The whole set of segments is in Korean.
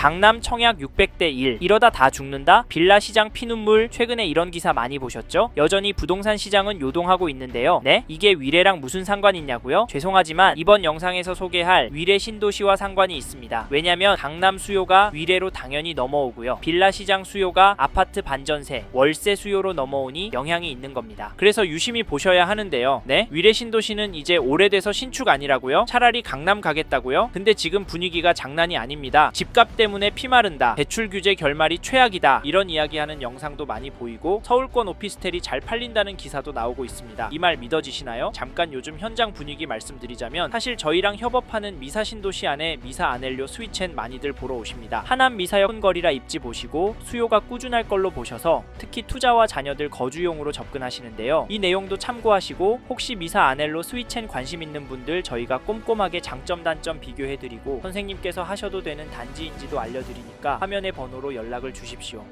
강남 청약 600대 1 이러다 다 죽는다? 빌라 시장 피눈물. 최근에 이런 기사 많이 보셨죠? 여전히 부동산 시장은 요동하고 있는데요. 네? 이게 위례랑 무슨 상관이 있냐고요? 죄송하지만 이번 영상에서 소개할 위례 신도시와 상관이 있습니다. 왜냐면 강남 수요가 위례로 당연히 넘어오고요. 빌라 시장 수요가 아파트 반전세, 월세 수요로 넘어오니 영향이 있는 겁니다. 그래서 유심히 보셔야 하는데요. 네? 위례 신도시는 이제 오래돼서 신축 아니라고요? 차라리 강남 가겠다고요? 근데 지금 분위기가 장난이 아닙니다. 집값 때문에 피 마른다. 대출 규제 결말이 최악이다. 이런 이야기하는 영상도 많이 보이고 서울권 오피스텔이 잘 팔린다는 기사도 나오고 있습니다. 이 말 믿어지시나요? 잠깐 요즘 현장 분위기 말씀드리자면 사실 저희랑 협업하는 미사 신도시 안에 미사 아넬료 스위첸 많이들 보러 오십니다. 하남 미사역 거리라 입지 보시고 수요가 꾸준할 걸로 보셔서 특히 투자와 자녀들 거주용으로 접근하시는데요. 이 내용도 참고하시고 혹시 미사 아넬로 스위첸 관심 있는 분들 저희가 꼼꼼하게 장점 단점 비교해드리고 선생님께서 하셔도 되는 단지인지도 알려드리니까 화면의 번호로 연락을 주십시오.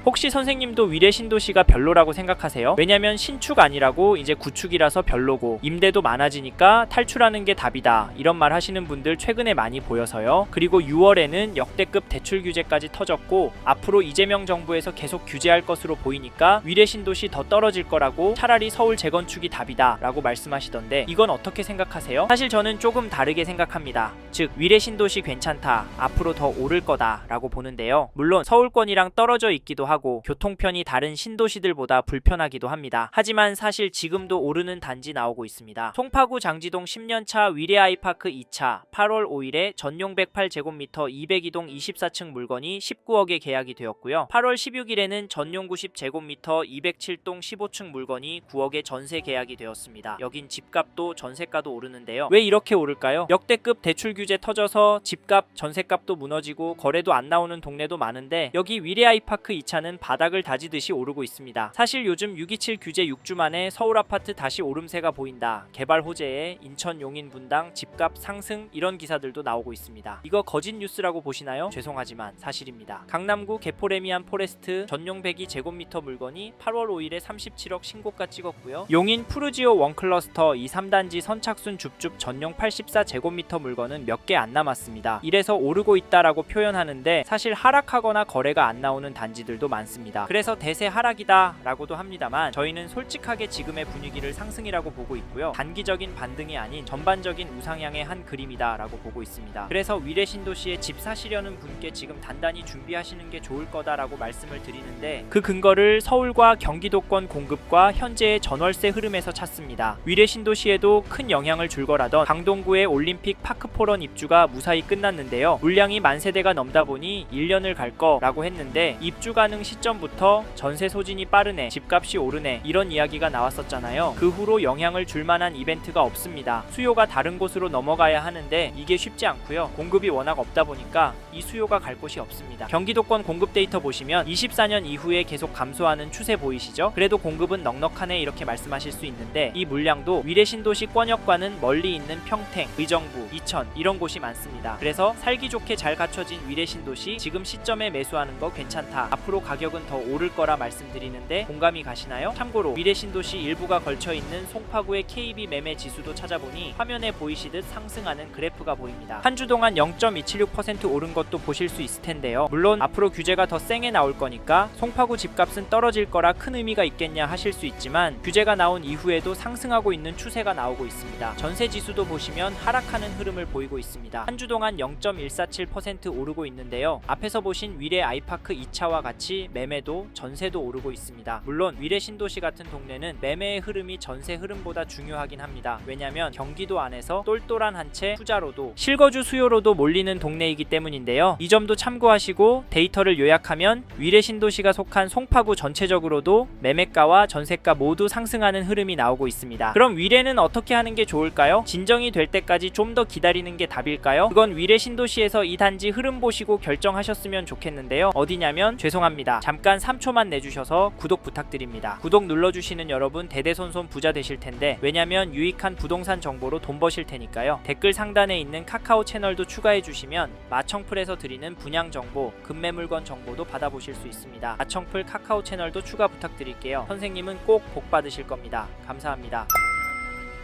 혹시 선생님도 위례 신도시가 별로라고 생각하세요? 왜냐면 신축 아니라고 이제 구축이라서 별로고 임대도 많아지니까 탈출하는 게 답이다 이런 말 하시는 분들 최근에 많이 보여서요. 그리고 6월에는 역대급 대출 규제까지 터졌고 앞으로 이재명 정부에서 계속 규제할 것으로 보이니까 위례 신도시 더 떨어질 거라고 차라리 서울 재건축이 답이다 라고 말씀하시던데 이건 어떻게 생각하세요? 사실 저는 조금 다르게 생각합니다. 즉 위례 신도시 괜찮다, 앞으로 더 오를 거다 라고 보는데요. 물론 서울권이랑 떨어져 있기도 하고 교통편이 다른 신도시들보다 불편하기도 합니다. 하지만 사실 지금도 오르는 단지 나오고 있습니다. 송파구 장지동 10년차 위례 아이파크 2차 8월 5일에 전용 108제곱미터 202동 24층 물건이 19억에 계약이 되었고요. 8월 16일에는 전용 90제곱미터 207동 15층 물건이 9억에 전세 계약이 되었습니다. 여긴 집값도 전세가도 오르는데요. 왜 이렇게 오를까요? 역대급 대출 규제 터져서 집값, 전세값도 무너지고 거래도 안 나오는 동네도 많은데 여기 위례 아이파크 2차는 바닥을 다지듯이 오르고 있습니다. 사실 요즘 627 규제 6주 만에 서울 아파트 다시 오름세가 보인다. 개발 호재에 인천 용인 분당 집값 상승 이런 기사들도 나오고 있습니다. 이거 거짓 뉴스라고 보시나요? 죄송하지만 사실입니다. 강남구 개포레미안 포레스트 전용 102제곱미터 물건이 8월 5일에 37억 신고가 찍었고요. 용인 푸르지오 원클러스터 이 3단지 선착순 줍줍 전용 84제곱미터 물건은 몇 개 안 남았습니다. 이래서 오르고 있다라고 표현하는데 사실 하락하거나 거래가 안 나오는 단지들도 많습니다. 그래서 대세 하락이다 라고도 합니다만 저희는 솔직하게 지금의 분위기를 상승이라고 보고 있고요. 단기적인 반등이 아닌 전반적인 우상향의 한 그림이다 라고 보고 있습니다. 그래서 위례 신도시에 집 사시려는 분께 지금 단단히 준비하시는 게 좋을 거다라고 말씀을 드리는데 그 근거를 서울과 경기도권 공급과 현재의 전월세 흐름에서 찾습니다. 위례 신도시에도 큰 영향을 줄 거라던 강동구의 올림픽 파크포런 입주가 무사히 끝났는데요. 물량이 10,000세대가 넘다 보니 1년을 갈 거라고 했는데 입주 가능 시점부터 전세 소진이 빠르네, 집값이 오르네 이런 이야기가 나왔었잖아요. 그 후로 영향을 줄 만한 이벤트가 없습니다. 수요가 다른 곳으로 넘어가야 하는데 이게 쉽지 않고요. 공급이 워낙 없다 보니까 이 수요가 갈 곳이 없습니다. 경기도권 공급 데이터 보시면 24년 이후에 계속 감소하는 추세 보이시죠? 그래도 공급은 넉넉하네 이렇게 말씀하실 수 있는데 이 물량도 위례 신도시 권역과는 멀리 있는 평택, 의정부, 이천 이런 곳이 많습니다. 그래서 살기 좋게 잘 갖춰진 위례 신도시 지금 시점에 매수하는 거 괜찮다. 앞으로 가격은 더 오를 거라 말씀드리는데 공감이 가시나요? 참고로 위례 신도시 일부가 걸쳐있는 송파구의 KB 매매 지수도 찾아보니 화면에 보이시듯 상승하는 그래프가 보입니다. 한 주 동안 0.276% 오른 것도 보실 수 있을 텐데요. 물론 앞으로 규제가 더 쌩에 나올 거니까 송파구 집값은 떨어질 거라 큰 의미가 있겠냐 하실 수 있지만 규제가 나온 이후에도 상승하고 있는 추세가 나오고 있습니다. 전세 지수도 보시면 하락하는 흐름을 보이고 있습니다. 한 주 동안 0.147% 오르고 있는데요. 앞에서 보신 위례 아이파크 2차와 같이 매매도 전세도 오르고 있습니다. 물론 위례 신도시 같은 동네는 매매의 흐름이 전세 흐름보다 중요하긴 합니다. 왜냐면 경기도 안에서 똘똘한 한 채 투자로도 실거주 수요로도 몰리는 동네이기 때문인데요. 이 점도 참고하시고 데이터를 요약하면 위례 신도시가 속한 송파구 전체적으로도 매매가와 전세가 모두 상승하는 흐름이 나오고 있습니다. 그럼 위례는 어떻게 하는 게 좋을까요? 진정이 될 때까지 좀 더 기다리는 게 답일까요? 그건 위례 신도시에서 이 단지 흐름 보시고 결정하셨으면 좋겠는데요. 어디냐면 죄송합니다. 잠깐 3초만 내주셔서 구독 부탁드립니다. 구독 눌러주시는 여러분 대대손손 부자 되실 텐데 왜냐면 유익한 부동산 정보로 돈 버실 테니까요. 댓글 상단에 있는 카카오 채널도 추가해 주시면 마청풀에서 드리는 분양 정보, 급매물건 정보도 받아보실 수 있습니다. 마청풀 카카오 채널도 추가 부탁드릴게요. 선생님은 꼭 복 받으실 겁니다. 감사합니다.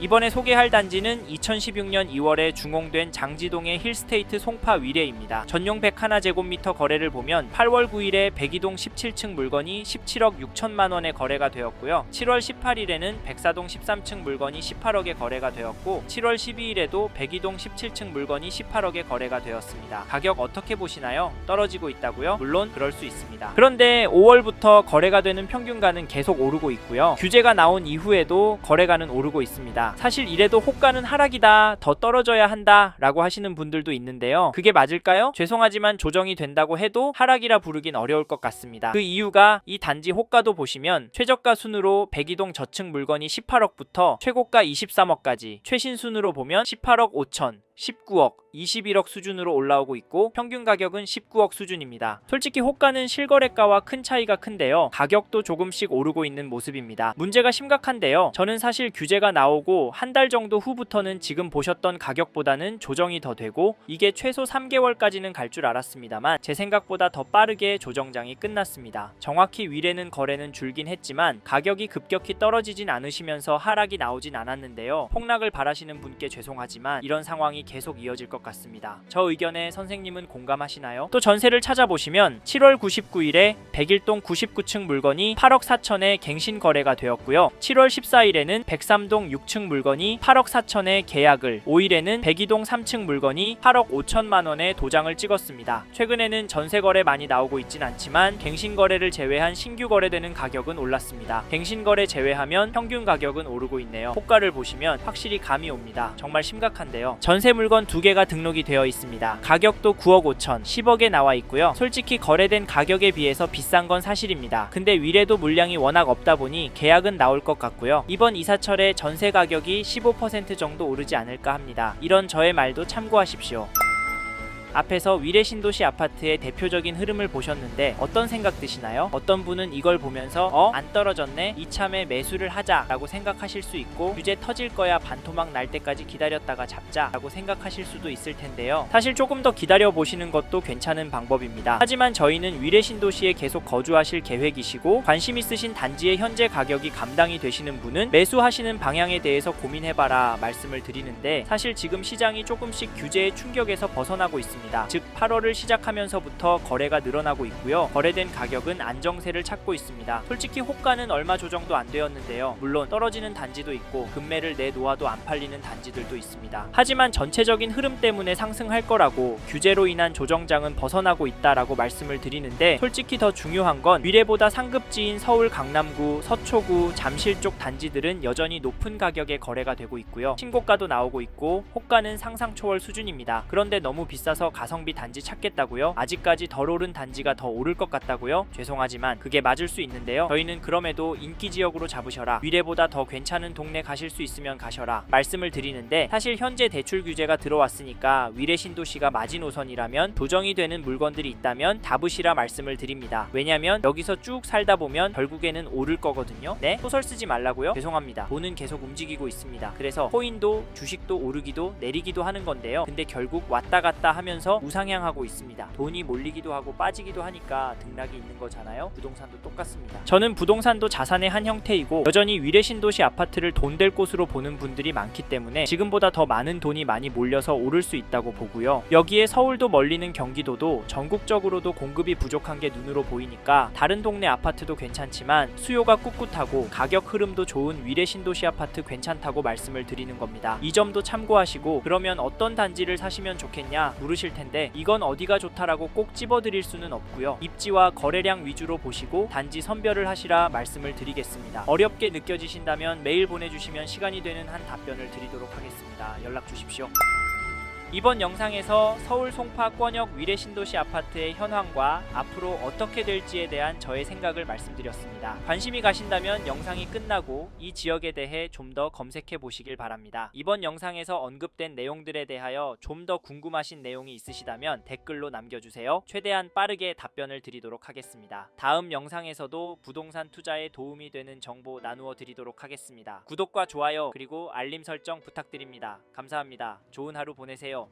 이번에 소개할 단지는 2016년 2월에 중공된 장지동의 힐스테이트 송파 위례입니다. 전용 101제곱미터 거래를 보면 8월 9일에 백이동 17층 물건이 17억 6천만 원에 거래가 되었고요. 7월 18일에는 백사동 13층 물건이 18억에 거래가 되었고 7월 12일에도 백이동 17층 물건이 18억에 거래가 되었습니다. 가격 어떻게 보시나요? 떨어지고 있다고요? 물론 그럴 수 있습니다. 그런데 5월부터 거래가 되는 평균가는 계속 오르고 있고요. 규제가 나온 이후에도 거래가는 오르고 있습니다. 사실 이래도 호가는 하락이다, 더 떨어져야 한다 라고 하시는 분들도 있는데요. 그게 맞을까요? 죄송하지만 조정이 된다고 해도 하락이라 부르긴 어려울 것 같습니다. 그 이유가 이 단지 호가도 보시면 최저가 순으로 백이동 저층 물건이 18억부터 최고가 23억까지, 최신 순으로 보면 18억 5천, 19억, 21억 수준으로 올라오고 있고 평균 가격은 19억 수준입니다. 솔직히 호가는 실거래가와 큰 차이가 큰데요. 가격도 조금씩 오르고 있는 모습입니다. 문제가 심각한데요. 저는 사실 규제가 나오고 한 달 정도 후부터는 지금 보셨던 가격보다는 조정이 더 되고 이게 최소 3개월까지는 갈 줄 알았습니다만 제 생각보다 더 빠르게 조정장이 끝났습니다. 정확히 위례는 거래는 줄긴 했지만 가격이 급격히 떨어지진 않으시면서 하락이 나오진 않았는데요. 폭락을 바라시는 분께 죄송하지만 이런 상황이 계속 이어질 것 같습니다. 저 의견에 선생님은 공감하시나요? 또 전세를 찾아보시면 7월 99일에 백일동 99층 물건이 8억 4천에 갱신 거래가 되었고요. 7월 14일에는 103동 6층 물건이 8억 4천에 계약을, 5일에는 백이동 3층 물건이 8억 5천만 원에 도장을 찍었습니다. 최근에는 전세 거래 많이 나오고 있진 않지만 갱신 거래를 제외한 신규 거래되는 가격은 올랐습니다. 갱신 거래 제외하면 평균 가격은 오르고 있네요. 호가를 보시면 확실히 감이 옵니다. 정말 심각한데요. 전세 물건 2개가 등록이 되어 있습니다. 가격도 9억 5천, 10억에 나와 있고요. 솔직히 거래된 가격에 비해서 비싼 건 사실입니다. 근데 위례도 물량이 워낙 없다 보니 계약은 나올 것 같고요. 이번 이사철에 전세 가격이 15% 정도 오르지 않을까 합니다. 이런 저의 말도 참고하십시오. 앞에서 위례 신도시 아파트의 대표적인 흐름을 보셨는데 어떤 생각 드시나요? 어떤 분은 이걸 보면서 안 떨어졌네? 이참에 매수를 하자 라고 생각하실 수 있고 규제 터질 거야 반토막 날 때까지 기다렸다가 잡자 라고 생각하실 수도 있을 텐데요. 사실 조금 더 기다려 보시는 것도 괜찮은 방법입니다. 하지만 저희는 위례 신도시에 계속 거주하실 계획이시고 관심 있으신 단지의 현재 가격이 감당이 되시는 분은 매수하시는 방향에 대해서 고민해봐라 말씀을 드리는데 사실 지금 시장이 조금씩 규제의 충격에서 벗어나고 있습니다. 즉 8월을 시작하면서부터 거래가 늘어나고 있고요. 거래된 가격은 안정세를 찾고 있습니다. 솔직히 호가는 얼마 조정도 안 되었는데요. 물론 떨어지는 단지도 있고 급매를 내놓아도 안 팔리는 단지들도 있습니다. 하지만 전체적인 흐름 때문에 상승할 거라고 규제로 인한 조정장은 벗어나고 있다라고 말씀을 드리는데 솔직히 더 중요한 건 위례보다 상급지인 서울 강남구, 서초구, 잠실 쪽 단지들은 여전히 높은 가격에 거래가 되고 있고요. 신고가도 나오고 있고 호가는 상상 초월 수준입니다. 그런데 너무 비싸서 가성비 단지 찾겠다고요? 아직까지 덜 오른 단지가 더 오를 것 같다고요? 죄송하지만 그게 맞을 수 있는데요. 저희는 그럼에도 인기 지역으로 잡으셔라, 위례보다 더 괜찮은 동네 가실 수 있으면 가셔라 말씀을 드리는데 사실 현재 대출 규제가 들어왔으니까 위례 신도시가 마지노선이라면 조정이 되는 물건들이 있다면 잡으시라 말씀을 드립니다. 왜냐면 여기서 쭉 살다 보면 결국에는 오를 거거든요. 네? 소설 쓰지 말라고요? 죄송합니다. 돈은 계속 움직이고 있습니다. 그래서 코인도 주식도 오르기도 내리기도 하는 건데요. 근데 결국 왔다 갔다 하면서 우상향하고 있습니다. 돈이 몰리기도 하고 빠지기도 하니까 등락이 있는 거잖아요. 부동산도 똑같습니다. 저는 부동산도 자산의 한 형태이고 여전히 위례 신도시 아파트를 돈 될 곳으로 보는 분들이 많기 때문에 지금보다 더 많은 돈이 많이 몰려서 오를 수 있다고 보고요. 여기에 서울도 멀리는 경기도도 전국적으로도 공급이 부족한 게 눈으로 보이니까 다른 동네 아파트도 괜찮지만 수요가 꿋꿋하고 가격 흐름도 좋은 위례 신도시 아파트 괜찮다고 말씀을 드리는 겁니다. 이 점도 참고하시고 그러면 어떤 단지를 사시면 좋겠냐 물으실 텐데 이건 어디가 좋다라고 꼭 집어드릴 수는 없고요. 입지와 거래량 위주로 보시고 단지 선별을 하시라 말씀을 드리겠습니다. 어렵게 느껴지신다면 메일 보내주시면 시간이 되는 한 답변을 드리도록 하겠습니다. 연락 주십시오. 이번 영상에서 서울 송파 권역 위례 신도시 아파트의 현황과 앞으로 어떻게 될지에 대한 저의 생각을 말씀드렸습니다. 관심이 가신다면 영상이 끝나고 이 지역에 대해 좀 더 검색해 보시길 바랍니다. 이번 영상에서 언급된 내용들에 대하여 좀 더 궁금하신 내용이 있으시다면 댓글로 남겨주세요. 최대한 빠르게 답변을 드리도록 하겠습니다. 다음 영상에서도 부동산 투자에 도움이 되는 정보 나누어 드리도록 하겠습니다. 구독과 좋아요 그리고 알림 설정 부탁드립니다. 감사합니다. 좋은 하루 보내세요.